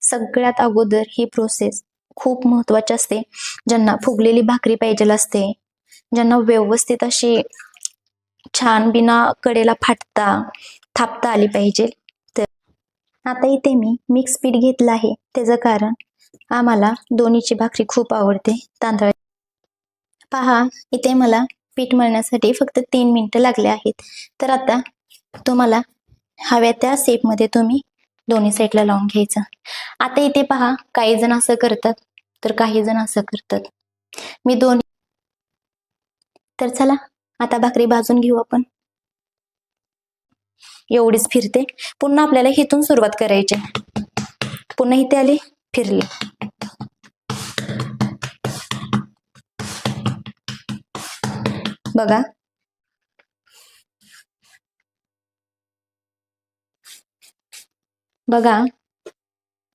सगळ्यात अगोदर ही प्रोसेस खूप महत्वाची असते. ज्यांना फुगलेली भाकरी पाहिजे असते, ज्यांना व्यवस्थित अशी छान बिना कडेला फाटता थापता आली पाहिजे. तर आता इथे मी मिक्स पीठ घेतलं आहे. त्याचं कारण आम्हाला दोन्हीची भाकरी खूप आवडते तांदळा. पहा, इथे मला पीठ मळण्यासाठी फक्त 3 मिनिटं लागले आहेत. तर आता तुम्हाला हव्या त्या शेपमध्ये तुम्ही दोन्ही साईडला लावून घ्यायचं. आता इथे पहा, काही जण असं करतात तर काही जण असं करतात. मी दोन्ही. तर चला आता भाकरी भाजून घेऊ आपण. एवढीच फिरते. पुन्हा आपल्याला इथून सुरुवात करायची. पुन्हा इथे आली, फिरली. बघा, बघा